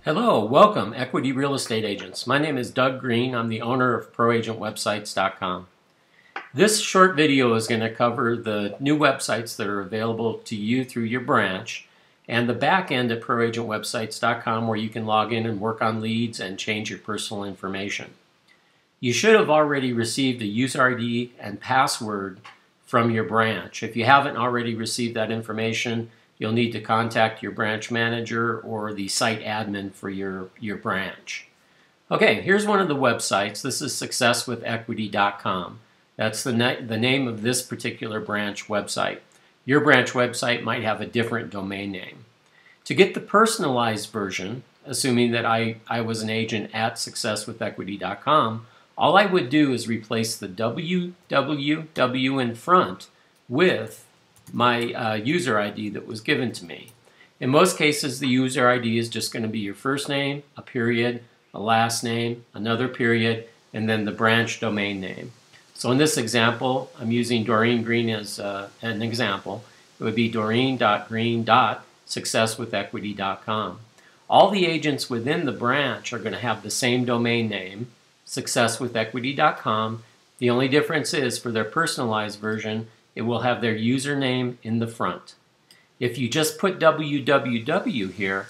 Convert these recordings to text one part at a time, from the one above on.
Hello, welcome Equity Real Estate Agents. My name is Doug Green. I'm the owner of ProAgentWebsites.com. This short video is going to cover the new websites that are available to you through your branch and the back end at ProAgentWebsites.com where you can log in and work on leads and change your personal information. You should have already received a user ID and password from your branch. If you haven't already received that information, you'll need to contact your branch manager or the site admin for your branch. Okay, here's one of the websites. This is successwithequity.com. That's the name of this particular branch website. Your branch website might have a different domain name. To get the personalized version, assuming that I was an agent at successwithequity.com, all I would do is replace the www in front with my user ID that was given to me. In most cases, the user ID is just going to be your first name, a period, a last name, another period, and then the branch domain name. So in this example, I'm using Doreen Green as an example. It would be doreen.green.successwithequity.com. All the agents within the branch are going to have the same domain name, successwithequity.com. The only difference is for their personalized version, it will have their username in the front. If you just put www here,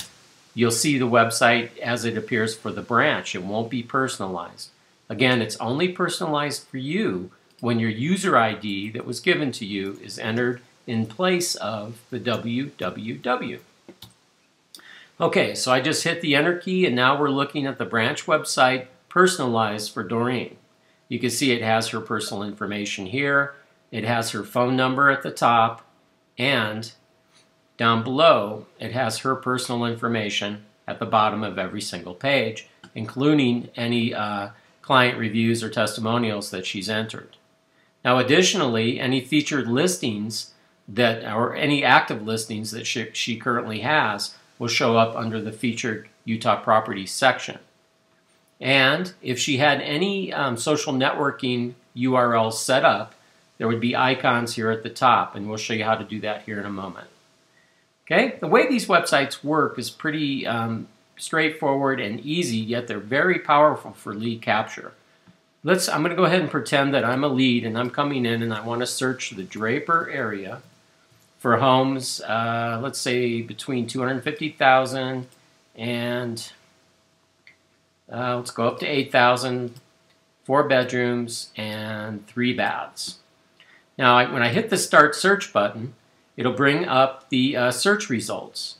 you'll see the website as it appears for the branch. It won't be personalized. Again, it's only personalized for you when your user ID that was given to you is entered in place of the www. Okay, so I just hit the enter key and now we're looking at the branch website personalized for Doreen. You can see it has her personal information here. It has her phone number at the top, and down below it has her personal information at the bottom of every single page, including any client reviews or testimonials that she's entered. Now additionally, any featured listings or any active listings that she currently has will show up under the featured Utah properties section. And if she had any social networking URLs set up, there would be icons here at the top, and we'll show you how to do that here in a moment. Okay, the way these websites work is pretty straightforward and easy, yet they're very powerful for lead capture. I'm going to go ahead and pretend that I'm a lead and I'm coming in and I want to search the Draper area for homes, let's say between $250,000 and let's go up to $8,000, 4 bedrooms and 3 baths. Now, when I hit the Start Search button, it'll bring up the search results.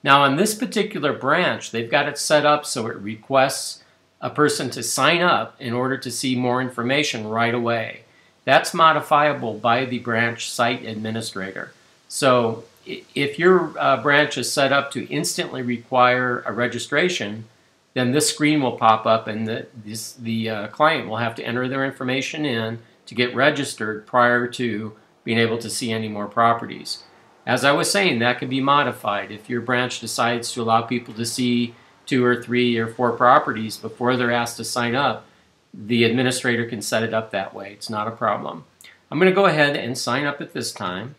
Now, on this particular branch, they've got it set up so it requests a person to sign up in order to see more information right away. That's modifiable by the branch site administrator. So if your branch is set up to instantly require a registration, then this screen will pop up and the client will have to enter their information in to get registered prior to being able to see any more properties. As I was saying, that can be modified. If your branch decides to allow people to see 2 or 3 or 4 properties before they're asked to sign up, the administrator can set it up that way. It's not a problem. I'm going to go ahead and sign up at this time.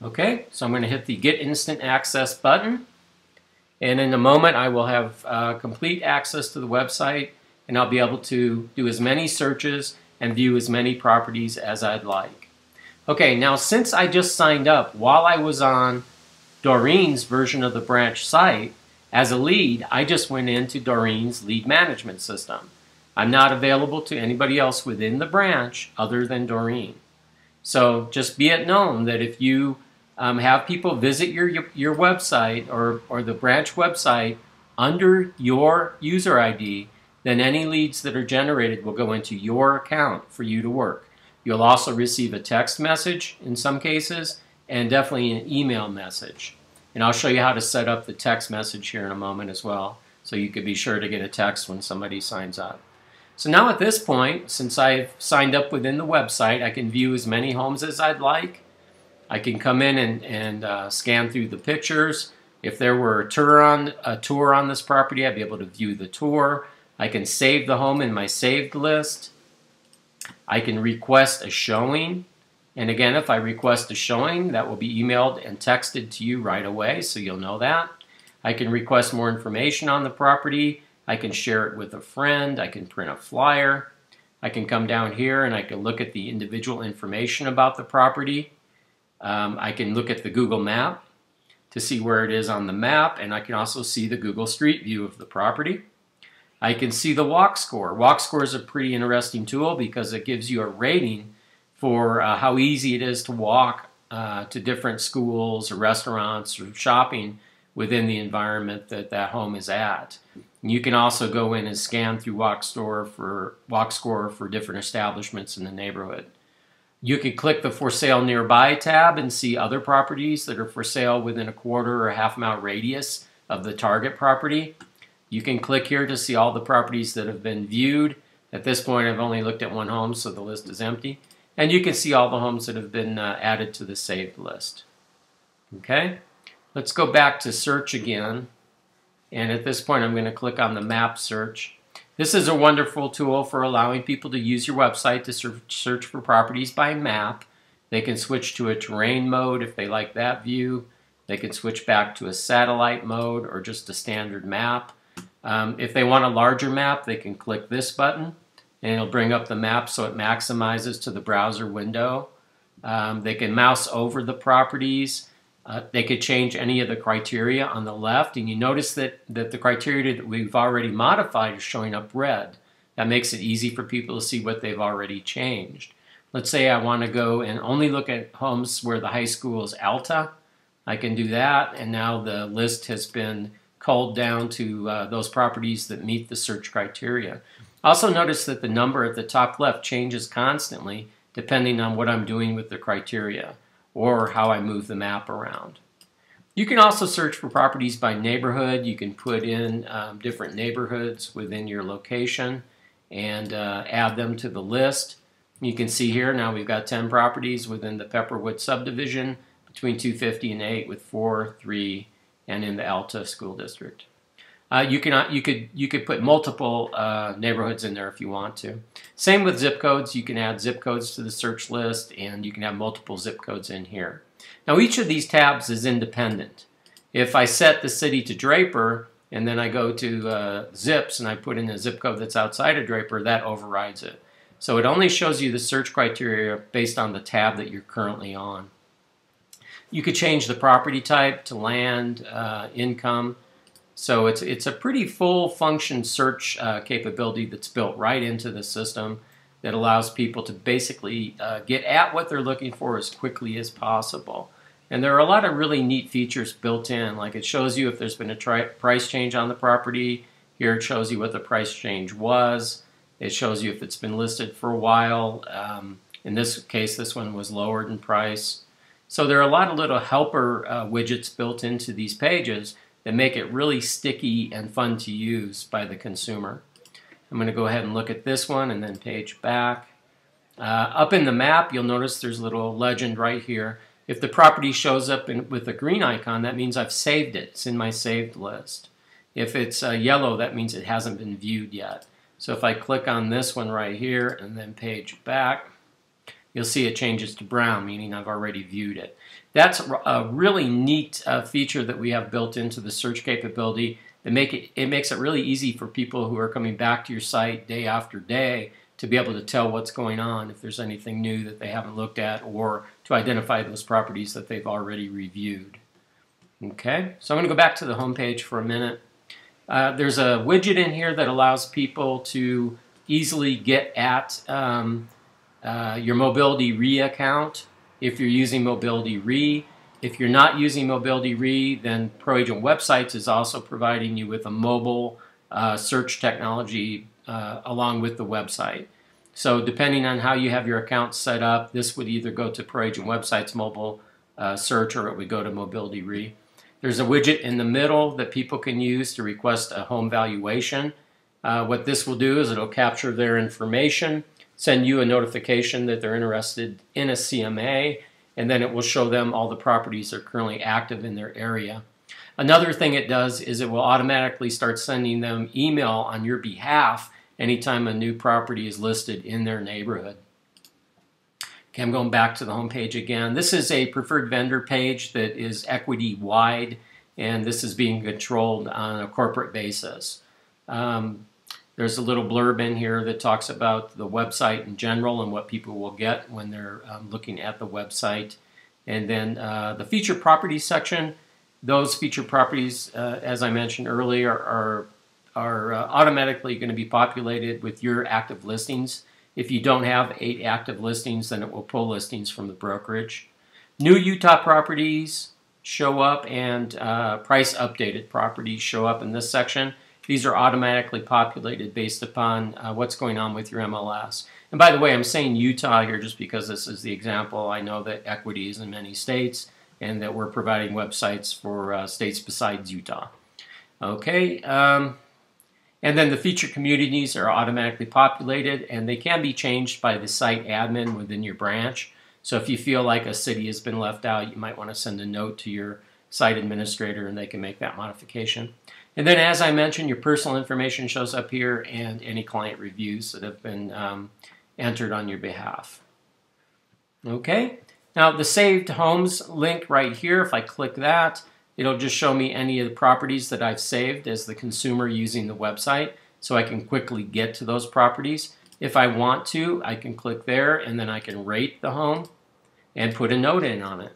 Okay, so I'm going to hit the Get Instant Access button. And in a moment, I will have complete access to the website, and I'll be able to do as many searches and view as many properties as I'd like. Okay, now since I just signed up while I was on Doreen's version of the branch site, as a lead, I just went into Doreen's lead management system. I'm not available to anybody else within the branch other than Doreen. So just be it known that if you have people visit your website or the branch website under your user ID, then any leads that are generated will go into your account for you to work. You'll also receive a text message in some cases and definitely an email message. And I'll show you how to set up the text message here in a moment as well, so you could be sure to get a text when somebody signs up. So now at this point, since I've signed up within the website, I can view as many homes as I'd like. I can come in and scan through the pictures. If there were a tour on this property, I'd be able to view the tour. I can save the home in my saved list. I can request a showing. And again, if I request a showing, that will be emailed and texted to you right away, so you'll know that. I can request more information on the property. I can share it with a friend. I can print a flyer. I can come down here and I can look at the individual information about the property. I can look at the Google map to see where it is on the map, and I can also see the Google Street View of the property. I can see the walk score. Walk score is a pretty interesting tool because it gives you a rating for how easy it is to walk to different schools or restaurants or shopping within the environment that that home is at. And you can also go in and scan through walk score for different establishments in the neighborhood. You can click the For Sale Nearby tab and see other properties that are for sale within a quarter or a half-mile radius of the target property. You can click here to see all the properties that have been viewed. At this point, I've only looked at one home, so the list is empty. And you can see all the homes that have been added to the saved list. Okay, let's go back to search again. And at this point, I'm going to click on the map search. This is a wonderful tool for allowing people to use your website to search for properties by map. They can switch to a terrain mode if they like that view. They can switch back to a satellite mode or just a standard map. If they want a larger map, they can click this button and it'll bring up the map so it maximizes to the browser window. They can mouse over the properties. They could change any of the criteria on the left, and you notice that the criteria that we've already modified is showing up red. That makes it easy for people to see what they've already changed. Let's say I want to go and only look at homes where the high school is Alta. I can do that, and now the list has been culled down to those properties that meet the search criteria. Also notice that the number at the top left changes constantly depending on what I'm doing with the criteria or how I move the map around. You can also search for properties by neighborhood. You can put in different neighborhoods within your location and add them to the list. You can see here now we've got 10 properties within the Pepperwood subdivision between 250 and 8 with 4, 3, and in the Alta School District. You could put multiple neighborhoods in there if you want to. Same with zip codes. You can add zip codes to the search list, and you can have multiple zip codes in here. Now each of these tabs is independent. If I set the city to Draper and then I go to zips and I put in a zip code that's outside of Draper, that overrides it. So it only shows you the search criteria based on the tab that you're currently on. You could change the property type to land, income. So it's a pretty full function search capability that's built right into the system that allows people to basically get at what they're looking for as quickly as possible. And there are a lot of really neat features built in, like it shows you if there's been a price change on the property. Here it shows you what the price change was. It shows you if it's been listed for a while. In this case, this one was lowered in price. So there are a lot of little helper widgets built into these pages that make it really sticky and fun to use by the consumer. I'm going to go ahead and look at this one and then page back. Up in the map, you'll notice there's a little legend right here. If the property shows up with a green icon, that means I've saved it. It's in my saved list. If it's yellow, that means it hasn't been viewed yet. So if I click on this one right here and then page back, you'll see it changes to brown, meaning I've already viewed it. That's a really neat feature that we have built into the search capability. It makes it really easy for people who are coming back to your site day after day to be able to tell what's going on, if there's anything new that they haven't looked at, or to identify those properties that they've already reviewed. Okay, so I'm going to go back to the home page for a minute. There's a widget in here that allows people to easily get at your Mobility Re account if you're using Mobility Re. If you're not using Mobility Re, then ProAgent Websites is also providing you with a mobile search technology along with the website. So depending on how you have your account set up, this would either go to ProAgent Websites mobile search, or it would go to Mobility Re. There's a widget in the middle that people can use to request a home valuation. What this will do is it'll capture their information, send you a notification that they're interested in a CMA, and then it will show them all the properties that are currently active in their area. Another thing it does is it will automatically start sending them email on your behalf anytime a new property is listed in their neighborhood. Okay, I'm going back to the home page again. This is a preferred vendor page that is equity-wide, and this is being controlled on a corporate basis. There's a little blurb in here that talks about the website in general and what people will get when they're looking at the website. And then the featured properties section, those featured properties, as I mentioned earlier, are automatically going to be populated with your active listings. If you don't have 8 active listings, then it will pull listings from the brokerage. New Utah properties show up, and price updated properties show up in this section. These are automatically populated based upon what's going on with your MLS. And by the way, I'm saying Utah here just because this is the example. I know that equity is in many states and that we're providing websites for states besides Utah. Okay. And then the featured communities are automatically populated, and they can be changed by the site admin within your branch. So if you feel like a city has been left out, you might want to send a note to your site administrator and they can make that modification. And then, as I mentioned, your personal information shows up here and any client reviews that have been entered on your behalf. Okay, now the saved homes link right here, if I click that, it'll just show me any of the properties that I've saved as the consumer using the website, so I can quickly get to those properties. If I want to, I can click there and then I can rate the home and put a note in on it.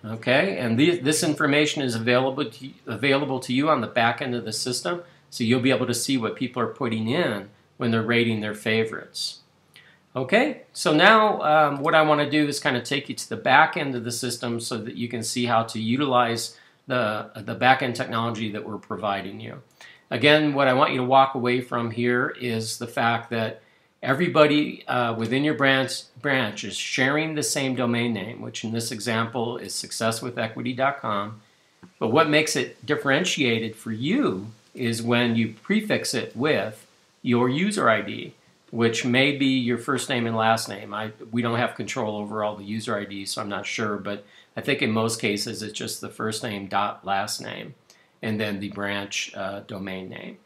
Okay, and this information is available to you on the back end of the system, so you'll be able to see what people are putting in when they're rating their favorites. Okay, so now what I want to do is kind of take you to the back end of the system so that you can see how to utilize the back end technology that we're providing you. Again, what I want you to walk away from here is the fact that everybody within your branch is sharing the same domain name, which in this example is successwithequity.com. But what makes it differentiated for you is when you prefix it with your user ID, which may be your first name and last name. We don't have control over all the user IDs, so I'm not sure, but I think in most cases it's just the first name dot last name and then the branch domain name.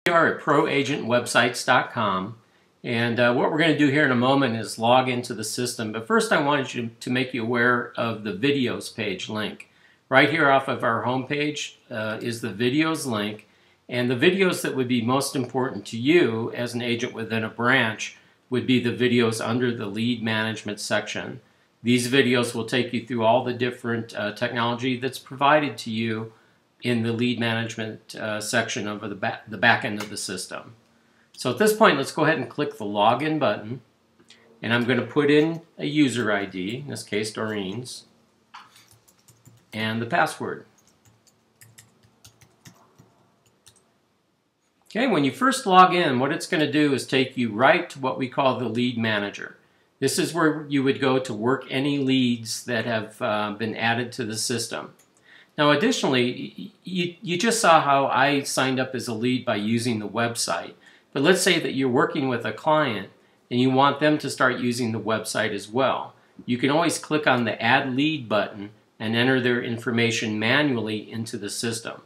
We are at proagentwebsites.com, and what we're going to do here in a moment is log into the system. But first I wanted to make you aware of the videos page link. Right here off of our home page is the videos link, and the videos that would be most important to you as an agent within a branch would be the videos under the lead management section. These videos will take you through all the different technology that's provided to you in the lead management section of the back end of the system. So at this point, let's go ahead and click the login button, and I'm going to put in a user ID, in this case Doreen's, and the password. Okay, when you first log in, what it's going to do is take you right to what we call the lead manager. This is where you would go to work any leads that have been added to the system. Now additionally, you just saw how I signed up as a lead by using the website. But let's say that you're working with a client and you want them to start using the website as well. You can always click on the Add Lead button and enter their information manually into the system.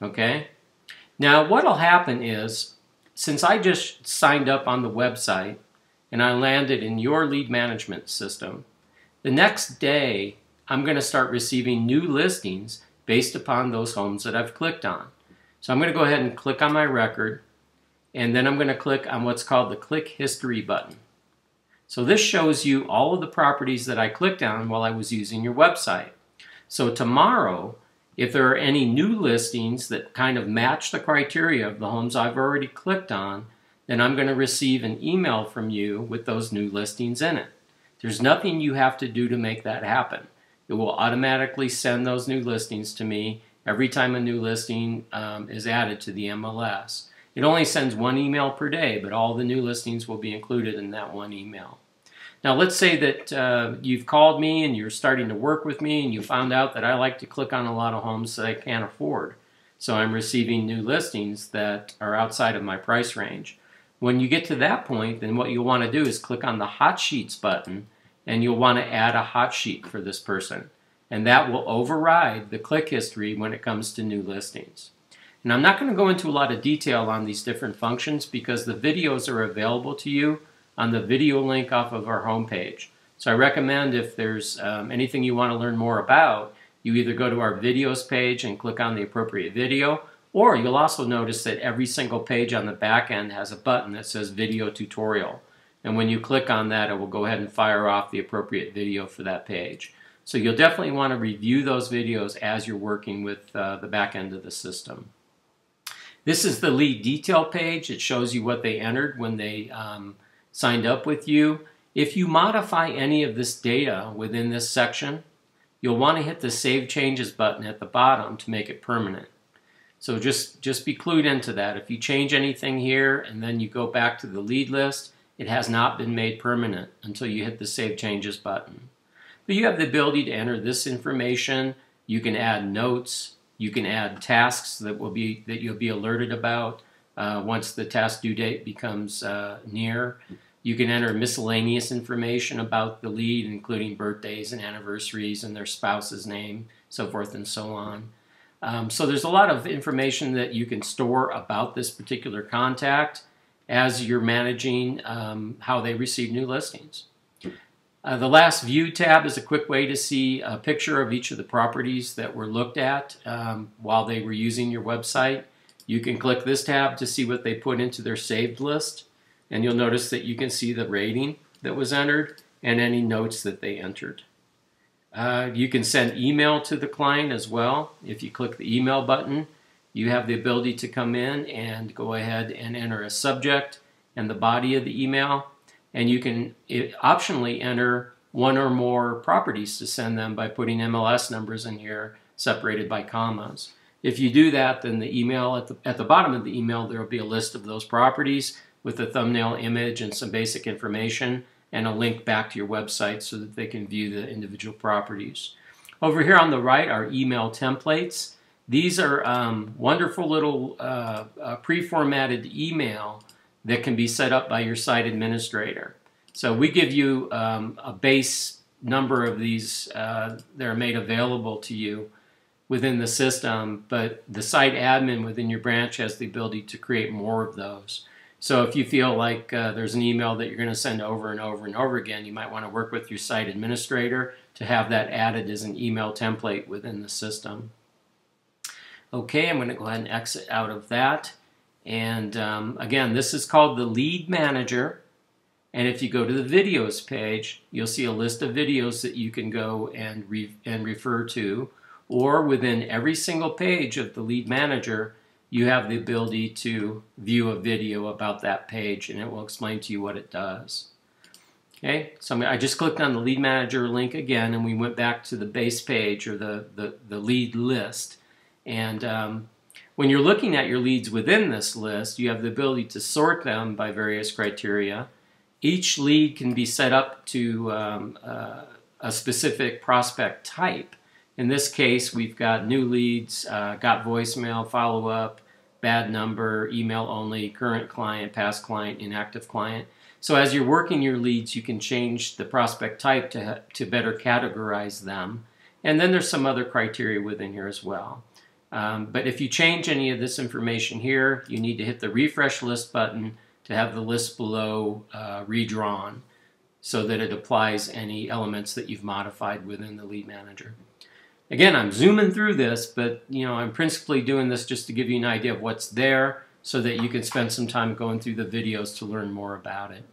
Okay? Now what will happen is, since I just signed up on the website and I landed in your lead management system, the next day I'm going to start receiving new listings based upon those homes that I've clicked on. So I'm going to go ahead and click on my record, and then I'm going to click on what's called the Click History button. So this shows you all of the properties that I clicked on while I was using your website. So tomorrow, if there are any new listings that kind of match the criteria of the homes I've already clicked on, then I'm going to receive an email from you with those new listings in it. There's nothing you have to do to make that happen. It will automatically send those new listings to me every time a new listing is added to the MLS. It only sends one email per day, but all the new listings will be included in that one email. Now let's say that you've called me and you're starting to work with me and you found out that I like to click on a lot of homes that I can't afford. So I'm receiving new listings that are outside of my price range. When you get to that point, then what you'll want to do is click on the Hot Sheets button, and you'll want to add a hot sheet for this person. And that will override the click history when it comes to new listings. And I'm not going to go into a lot of detail on these different functions because the videos are available to you on the video link off of our homepage. So I recommend if there's anything you want to learn more about, you either go to our videos page and click on the appropriate video, or you'll also notice that every single page on the back end has a button that says video tutorial. And when you click on that, it will go ahead and fire off the appropriate video for that page. So you'll definitely want to review those videos as you're working with the back end of the system. This is the lead detail page. It shows you what they entered when they signed up with you. If you modify any of this data within this section, you'll want to hit the Save Changes button at the bottom to make it permanent. So just be clued into that. If you change anything here and then you go back to the lead list, it has not been made permanent until you hit the Save Changes button. But you have the ability to enter this information. You can add notes. You can add tasks that you'll be alerted about once the task due date becomes near. You can enter miscellaneous information about the lead, including birthdays and anniversaries and their spouse's name, so forth and so on. So there's a lot of information that you can store about this particular contact as you're managing how they receive new listings. The last View tab is a quick way to see a picture of each of the properties that were looked at while they were using your website. You can click this tab to see what they put into their saved list, and you'll notice that you can see the rating that was entered and any notes that they entered. You can send email to the client as well. If you click the email button, you have the ability to come in and go ahead and enter a subject and the body of the email. And you can optionally enter one or more properties to send them by putting MLS numbers in here separated by commas. If you do that, then the email at the bottom of the email, there will be a list of those properties with a thumbnail image and some basic information and a link back to your website so that they can view the individual properties. Over here on the right are email templates. These are wonderful little pre-formatted email that can be set up by your site administrator. So we give you a base number of these that are made available to you within the system, but the site admin within your branch has the ability to create more of those. So if you feel like there's an email that you're going to send over and over and over again, you might want to work with your site administrator to have that added as an email template within the system. Okay, I'm going to go ahead and exit out of that. And again, this is called the Lead Manager. And if you go to the videos page, you'll see a list of videos that you can go and refer to. Or within every single page of the Lead Manager, you have the ability to view a video about that page, and it will explain to you what it does. Okay, so I just clicked on the Lead Manager link again, and we went back to the base page or the lead list. And when you're looking at your leads within this list, you have the ability to sort them by various criteria. Each lead can be set up to a specific prospect type. In this case, we've got new leads, got voicemail, follow-up, bad number, email only, current client, past client, inactive client. So as you're working your leads, you can change the prospect type to better categorize them. And then there's some other criteria within here as well. But if you change any of this information here, you need to hit the Refresh List button to have the list below redrawn so that it applies any elements that you've modified within the Lead Manager. Again, I'm zooming through this, but I'm principally doing this just to give you an idea of what's there so that you can spend some time going through the videos to learn more about it.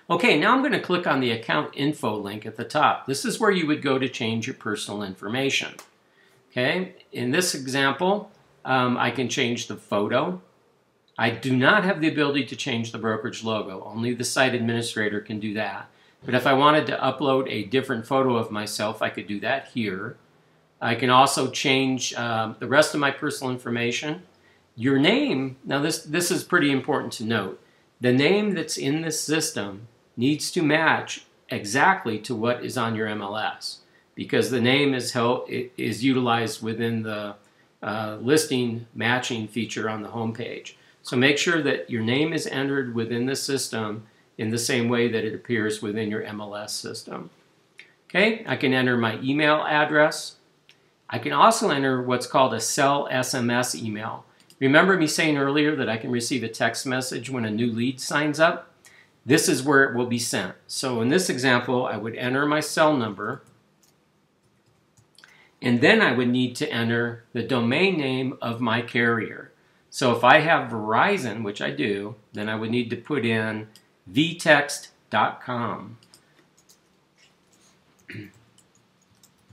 Okay, now I'm going to click on the Account Info link at the top. This is where you would go to change your personal information. Okay, in this example, I can change the photo. I do not have the ability to change the brokerage logo. Only the site administrator can do that. But if I wanted to upload a different photo of myself, I could do that here. I can also change the rest of my personal information. Your name, now this is pretty important to note. The name that's in this system needs to match exactly to what is on your MLS, because the name is utilized within the listing matching feature on the home page. So make sure that your name is entered within the system in the same way that it appears within your MLS system. Okay, I can enter my email address. I can also enter what's called a cell SMS email. Remember me saying earlier that I can receive a text message when a new lead signs up? This is where it will be sent. So in this example, I would enter my cell number, and then I would need to enter the domain name of my carrier. So if I have Verizon, which I do, then I would need to put in vtext.com.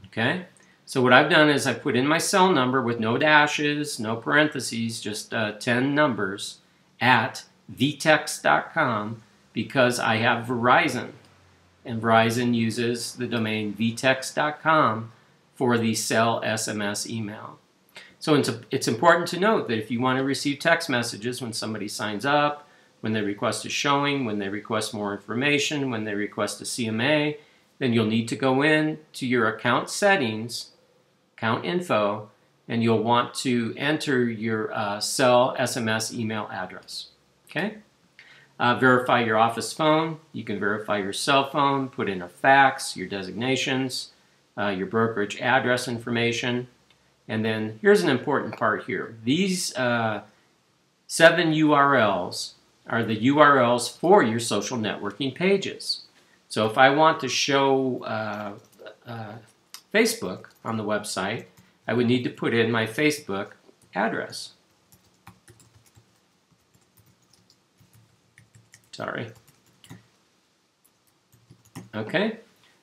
Okay, so what I've done is I put in my cell number with no dashes, no parentheses, just 10 numbers at vtext.com because I have Verizon, and Verizon uses the domain vtext.com for the cell SMS email. So it's important to note that if you want to receive text messages when somebody signs up, when they request a showing, when they request more information, when they request a CMA, then you'll need to go in to your account settings, account info, and you'll want to enter your cell SMS email address. Okay? Verify your office phone. You can verify your cell phone, put in a fax, your designations, your brokerage address information. And then here's an important part here. These 7 URLs are the URLs for your social networking pages. So if I want to show Facebook on the website, I would need to put in my Facebook address. Sorry. Okay,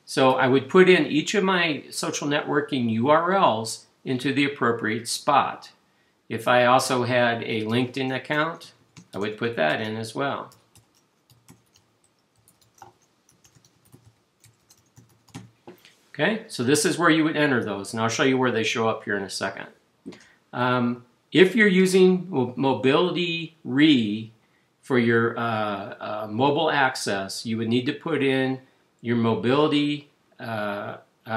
so I would put in each of my social networking URLs into the appropriate spot. If I also had a LinkedIn account, I would put that in as well. Okay, so this is where you would enter those, and I'll show you where they show up here in a second. If you're using Mobility Re for your mobile access, you would need to put in your mobility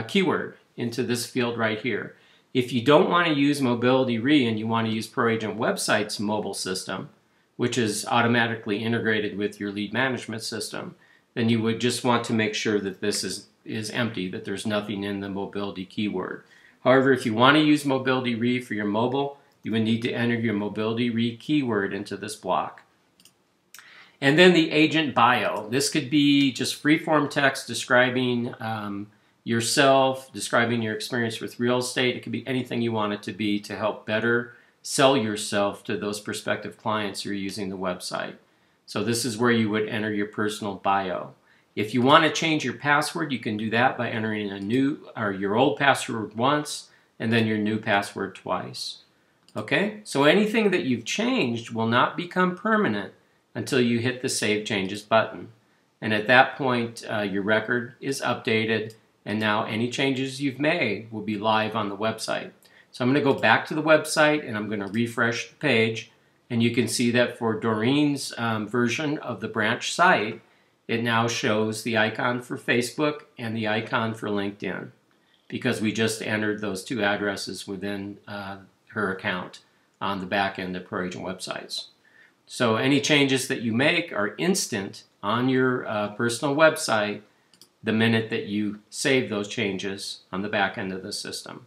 keyword into this field right here. If you don't want to use Mobility Re and you want to use ProAgent Website's mobile system, which is automatically integrated with your lead management system, then you would just want to make sure that this is empty, that there's nothing in the mobility keyword. However, if you want to use Mobility Re for your mobile, you would need to enter your Mobility Re keyword into this block. And then the agent bio. This could be just free-form text describing yourself, describing your experience with real estate. It could be anything you want it to be to help better sell yourself to those prospective clients who are using the website. So this is where you would enter your personal bio. If you want to change your password, you can do that by entering a new or your old password once and then your new password twice. Okay, so anything that you've changed will not become permanent until you hit the Save Changes button. And at that point, your record is updated, and now any changes you've made will be live on the website. So I'm going to go back to the website and I'm going to refresh the page, and you can see that for Doreen's version of the branch site, it now shows the icon for Facebook and the icon for LinkedIn because we just entered those two addresses within her account on the back end of ProAgent Websites. So any changes that you make are instant on your personal website the minute that you save those changes on the back end of the system.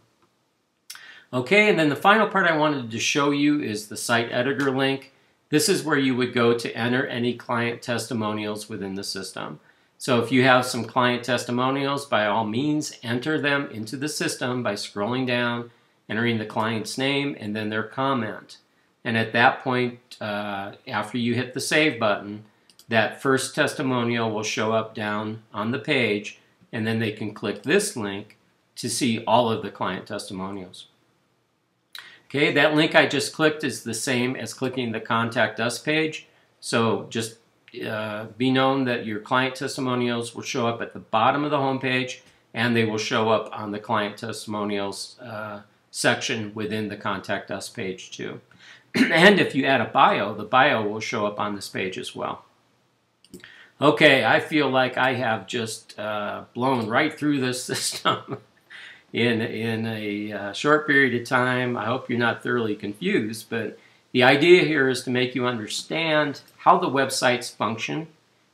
Okay, and then the final part I wanted to show you is the site editor link. This is where you would go to enter any client testimonials within the system. So if you have some client testimonials, by all means, enter them into the system by scrolling down, entering the client's name, and then their comment. And at that point, after you hit the Save button, that first testimonial will show up down on the page, and then they can click this link to see all of the client testimonials. Okay, that link I just clicked is the same as clicking the Contact Us page. So just be known that your client testimonials will show up at the bottom of the home page, and they will show up on the client testimonials section within the Contact Us page too. And if you add a bio, the bio will show up on this page as well. Okay, I feel like I have just blown right through this system in a short period of time. I hope you're not thoroughly confused, but the idea here is to make you understand how the websites function,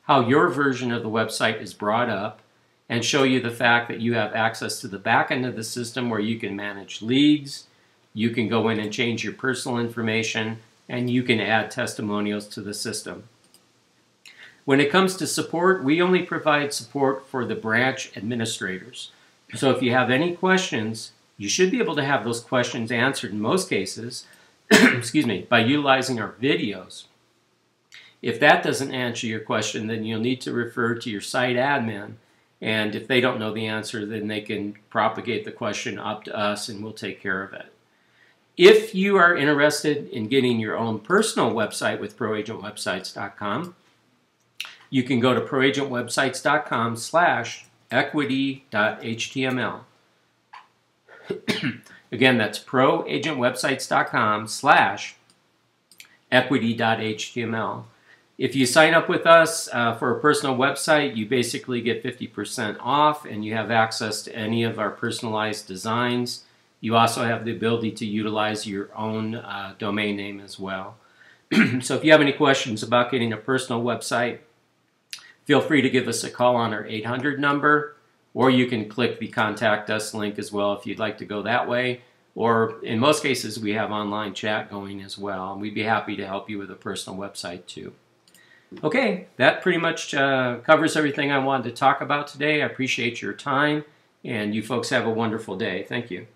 how your version of the website is brought up, and show you the fact that you have access to the back end of the system where you can manage leads, you can go in and change your personal information, and you can add testimonials to the system. When it comes to support, we only provide support for the branch administrators. So if you have any questions, you should be able to have those questions answered in most cases excuse me, by utilizing our videos. If that doesn't answer your question, then you'll need to refer to your site admin. And if they don't know the answer, then they can propagate the question up to us and we'll take care of it. If you are interested in getting your own personal website with proagentwebsites.com, you can go to proagentwebsites.com/equity.html. Again, that's proagentwebsites.com/equity.html. If you sign up with us for a personal website, you basically get 50% off and you have access to any of our personalized designs. You also have the ability to utilize your own domain name as well. So if you have any questions about getting a personal website, feel free to give us a call on our 800 number, or you can click the Contact Us link as well if you'd like to go that way. Or in most cases, we have online chat going as well, and we'd be happy to help you with a personal website too. Okay, that pretty much covers everything I wanted to talk about today. I appreciate your time, and you folks have a wonderful day. Thank you.